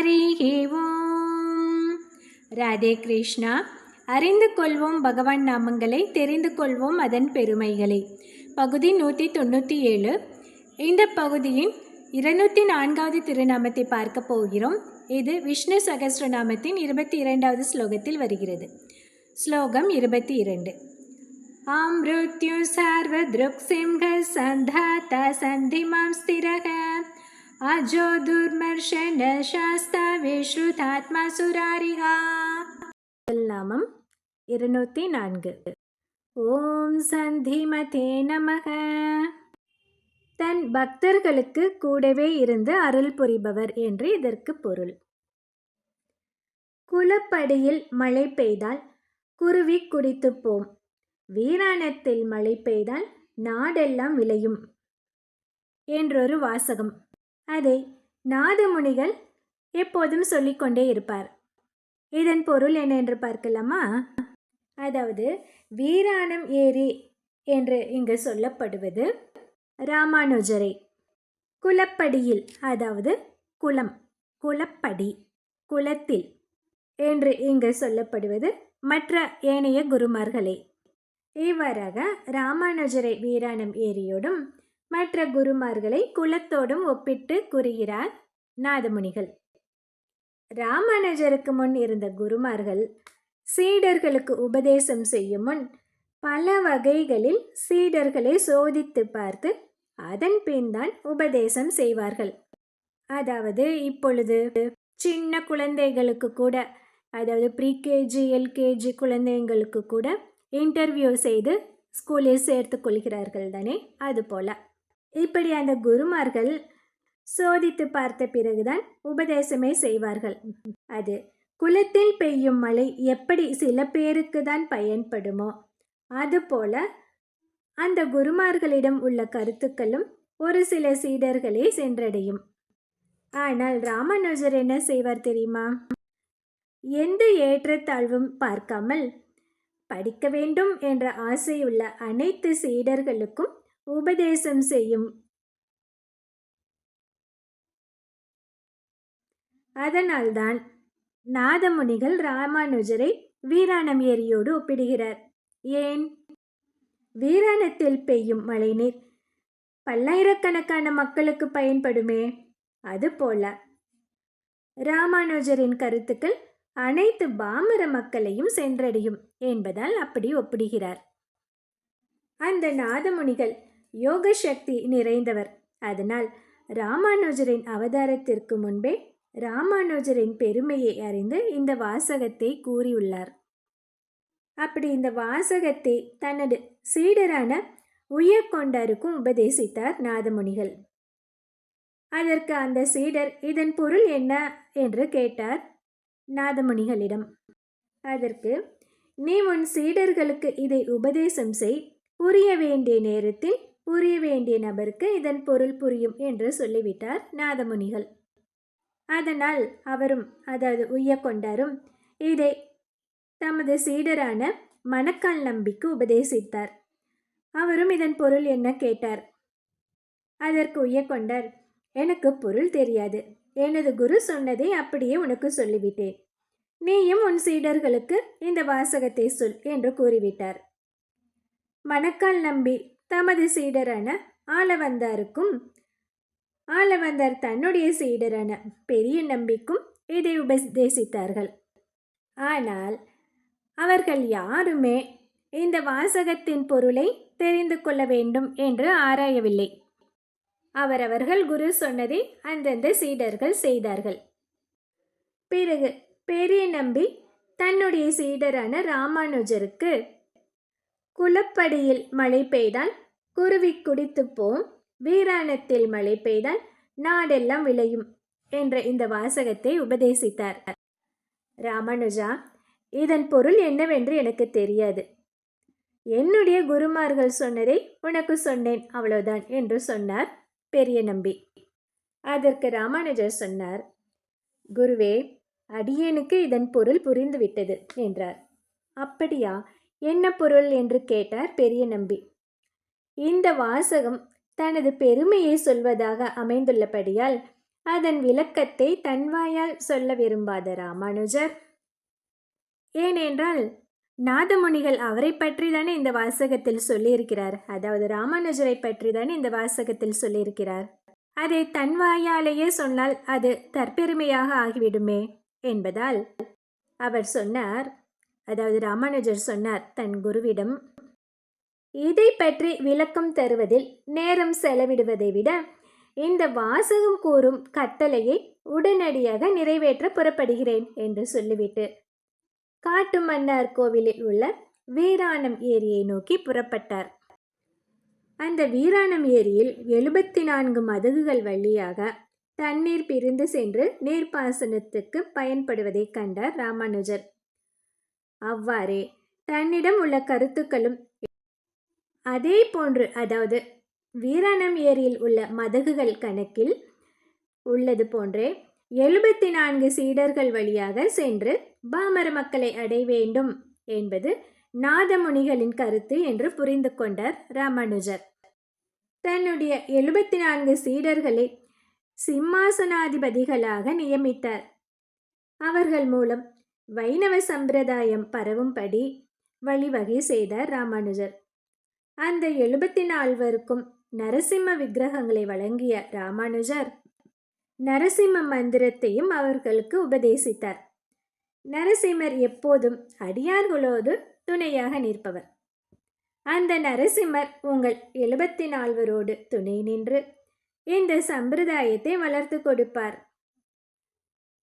ஹரிஹி ஓம். ராதே கிருஷ்ணா. அறிந்து கொள்வோம் பகவான் நாமங்களை, தெரிந்து கொள்வோம் அதன் பெருமைகளை. பகுதி 197. இந்த பகுதியின் 204வது திருநாமத்தை பார்க்க போகிறோம். இது விஷ்ணு சகஸ்ரநாமத்தின் 22வது ஸ்லோகத்தில் வருகிறது. ஸ்லோகம் 22. ஆம்ருத்யு சார்வத்ருக் சிம்ஹ சந்தாதா சந்திமாம் ஸ்திரக அஜோ துர்மர்ஷன சாஸ்தா விஸ்ருதாத்மா சுராரிஹா. நாமம் 204. ஓம் சந்திமதே நமக. தன் பக்தர்களுக்கு கூடவே இருந்து அருள் புரிபவர் என்று இதற்கு பொருள். குளப்படியில் மழை பெய்தால் குருவி குடித்து போம், வீராணத்தில் மழை பெய்தால் நாடெல்லாம் விளையும் என்றொரு வாசகம். அதை நாதமுனிகள் எப்போதும் சொல்லிக்கொண்டே இருப்பார். இதன் பொருள் என்ன என்று பார்க்கலாமா? அதாவது வீராணம் ஏரி என்று இங்கு சொல்லப்படுவது ராமானுஜரை, குளப்படியில் அதாவது குளம், குளப்படி, குளத்தில் என்று இங்கு சொல்லப்படுவது மற்ற ஏனைய குருமார்களே. இவ்வாறாக ராமானுஜரை வீராணம் ஏரியோடும் மற்ற குருமார்களை குலத்தோடும் ஒப்பிட்டு கூறுகிறார் நாதமுனிகள். ராமானுஜருக்கு முன் இருந்த குருமார்கள் சீடர்களுக்கு உபதேசம் செய்யும் முன் பல வகைகளில் சீடர்களை சோதித்து பார்த்து அதன் பின் தான் உபதேசம் செய்வார்கள். அதாவது இப்பொழுது சின்ன குழந்தைகளுக்கு கூட, அதாவது ப்ரீகேஜி எல்கேஜி குழந்தைங்களுக்கு கூட இன்டர்வியூ செய்து ஸ்கூலில் சேர்த்து கொள்கிறார்கள் தானே, அதுபோல இப்படி அந்த குருமார்கள் சோதித்து பார்த்த பிறகுதான் உபதேசமே செய்வார்கள். அது குளத்தில் பெய்யும் மழை எப்படி சில பேருக்கு தான் பயன்படுமோ அதுபோல அந்த குருமார்களிடம் உள்ள கருத்துக்களும் ஒரு சில சீடர்களே சென்றடையும். ஆனால் ராமானுஜர் என்ன செய்வார் தெரியுமா? எந்த ஏற்றத்தாழ்வும் பார்க்காமல் படிக்க வேண்டும் என்ற ஆசையுள்ள அனைத்து சீடர்களுக்கும் உபதேசம் செய்யும். அதனால்தான் நாதமுனிகள் ராமானுஜரை வீராணம் ஏரியோடு ஒப்பிடுகிறார். ஏன்? வீராணத்தில் பெய்யும் மழைநீர் பல்லாயிரக்கணக்கான மக்களுக்கு பயன்படுமே, அதுபோல ராமானுஜரின் கருத்துக்கள் அனைத்து பாமர மக்களையும் சென்றடையும் என்பதால் அப்படி ஒப்பிடுகிறார். அந்த நாதமுனிகள் யோக சக்தி நிறைந்தவர். அதனால் ராமானுஜரின் அவதாரத்திற்கு முன்பே ராமானுஜரின் பெருமையை அறிந்து இந்த வாசகத்தை கூறியுள்ளார். அப்படி இந்த வாசகத்தை தனது சீடரான உய்யக்கொண்டாருக்கும் உபதேசித்தார் நாதமுனிகள். அதற்கு அந்த சீடர் இதன் பொருள் என்ன என்று கேட்டார் நாதமுனிகளிடம். அதற்கு, நீ உன் சீடர்களுக்கு இதை உபதேசம் செய், புரிய வேண்டிய நேரத்தில் புரிய வேண்டிய நபருக்கு இதன் பொருள் புரியும் என்று சொல்லிவிட்டார் நாதமுனிகள். அதனால் அவரும், அதாவது உய்யக்கொண்டாரும், இதை தமது சீடரான மணக்கால் நம்பிக்கு உபதேசித்தார். அவரும் இதன் பொருள் என்ன கேட்டார். அதற்கு உய்யக்கொண்டார், எனக்கு பொருள் தெரியாது, எனது குரு சொன்னதை அப்படியே உனக்கு சொல்லிவிட்டேன், நீயும் உன் சீடர்களுக்கு இந்த வாசகத்தை சொல் என்று கூறிவிட்டார். மணக்கால் நம்பி தமது சீடரான ஆளவந்தாருக்கும், ஆளவந்தார் தன்னுடைய சீடரான பெரிய நம்பிக்கும் இதை உபதேசித்தார்கள். ஆனால் அவர்கள் யாருமே இந்த வாசகத்தின் பொருளை தெரிந்து கொள்ள வேண்டும் என்று ஆராயவில்லை. அவரவர்கள் குரு சொன்னதை அந்தந்த சீடர்கள் செய்தார்கள். பிறகு பெரிய நம்பி தன்னுடைய சீடரான ராமானுஜருக்கு குளப்படியில் மழை பெய்தால் குருவி குடித்து போம், வீராணத்தில் மழை பெய்தால் நாடெல்லாம் விளையும் என்ற இந்த வாசகத்தை உபதேசித்தார். ராமானுஜா, இதன் பொருள் என்னவென்று எனக்கு தெரியாது, என்னுடைய குருமார்கள் சொன்னதை உனக்கு சொன்னேன், அவ்வளவுதான் என்று சொன்னார் பெரிய நம்பி. அதற்கு ராமானுஜர் சொன்னார், குருவே, அடியேனுக்கு இதன் பொருள் புரிந்துவிட்டது என்றார். அப்படியா, என்ன பொருள் என்று கேட்டார் பெரிய நம்பி. இந்த வாசகம் தனது பெருமையை சொல்வதாக அமைந்துள்ளபடியால் அதன் விளக்கத்தை தன் வாயால் சொல்ல விரும்பாத ராமானுஜர், ஏனென்றால் நாதமுனிகள் அவரை பற்றி தானே இந்த வாசகத்தில் சொல்லியிருக்கிறார். அதாவது ராமானுஜரை பற்றி தானே இந்த வாசகத்தில் சொல்லியிருக்கிறார். அதை தன் வாயாலேயே சொன்னால் அது தற்பெருமையாக ஆகிவிடுமே என்பதால் அவர் சொன்னார், அதாவது ராமானுஜர் சொன்னார் தன் குருவிடம், இதை பற்றி விளக்கம் தருவதில் நேரம் செலவிடுவதை விட இந்த வாசகம் கூறும் கட்டளையை உடனடியாக நிறைவேற்ற புறப்படுகிறேன் என்று சொல்லிவிட்டு காட்டு மன்னார் கோவிலில் உள்ள வீராணம் ஏரியை நோக்கி புறப்பட்டார். அந்த வீராணம் ஏரியில் 74 மதகுகள் வழியாக தண்ணீர் பிரிந்து சென்று நீர்ப்பாசனத்துக்கு பயன்படுவதை கண்டார் ராமானுஜர். அவ்வாறே தன்னிடம் உள்ள கருத்துக்களும் அதே போன்று, அதாவது வீராணம் ஏரியில் உள்ள மதகுகள் கணக்கில் உள்ளது போன்றே 74 சீடர்கள் வழியாக சென்று பாமர மக்களை அடைய வேண்டும் என்பது நாதமுனிகளின் கருத்து என்று புரிந்து கொண்டார் ராமானுஜர். தன்னுடைய 74 சீடர்களை சிம்மாசனாதிபதிகளாக நியமித்தார். அவர்கள் மூலம் வைணவ சம்பிரதாயம் பரவும்படி வழிவகை செய்தார் ராமானுஜர். அந்த 74 நரசிம்ம விக்கிரகங்களை வழங்கிய ராமானுஜர் நரசிம்ம மந்திரத்தையும் அவர்களுக்கு உபதேசித்தார். நரசிம்மர் எப்போதும் அடியார்களோடு துணையாக நிற்பவர். அந்த நரசிம்மர் உங்கள் 74 துணை நின்று இந்த சம்பிரதாயத்தை வளர்த்து கொடுப்பார்.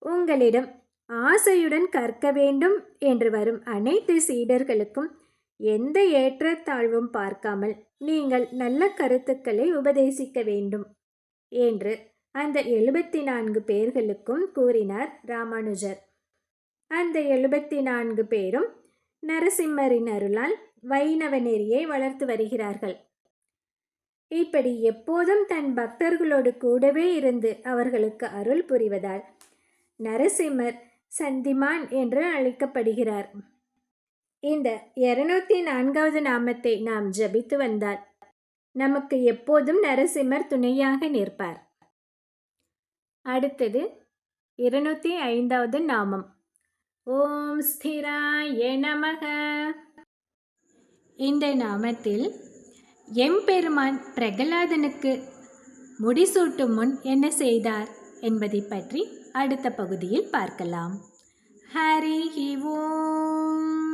உங்களிடம் ஆசையுடன் கற்க வேண்டும் என்று வரும் அனைத்து சீடர்களுக்கும் எந்த ஏற்றத்தாழ்வும் பார்க்காமல் நீங்கள் நல்ல கருத்துக்களை உபதேசிக்க வேண்டும் என்று அந்த 74 பேர்களுக்கும் கூறினார் ராமானுஜர். அந்த 74 பேரும் நரசிம்மரின் அருளால் வைணவ நெறியை வளர்த்து வருகிறார்கள். இப்படி எப்போதும் தன் பக்தர்களோடு கூடவே இருந்து அவர்களுக்கு அருள் புரிவதால் நரசிம்மர் சந்திமான் என்று அழைக்கப்படுகிறார். இந்த 204வது நாமத்தை நாம் ஜபித்து வந்தால் நமக்கு எப்போதும் நரசிம்மர் துணையாக நிற்பார். அடுத்தது 205வது நாமம். ஓம் ஸ்திராய நமக. இந்த நாமத்தில் எம்பெருமான் பிரகலாதனுக்கு முடிசூட்டும் முன் என்ன செய்தார் என்பதை பற்றி அடுத்த பகுதியில் பார்க்கலாம். ஹரி ஓம்.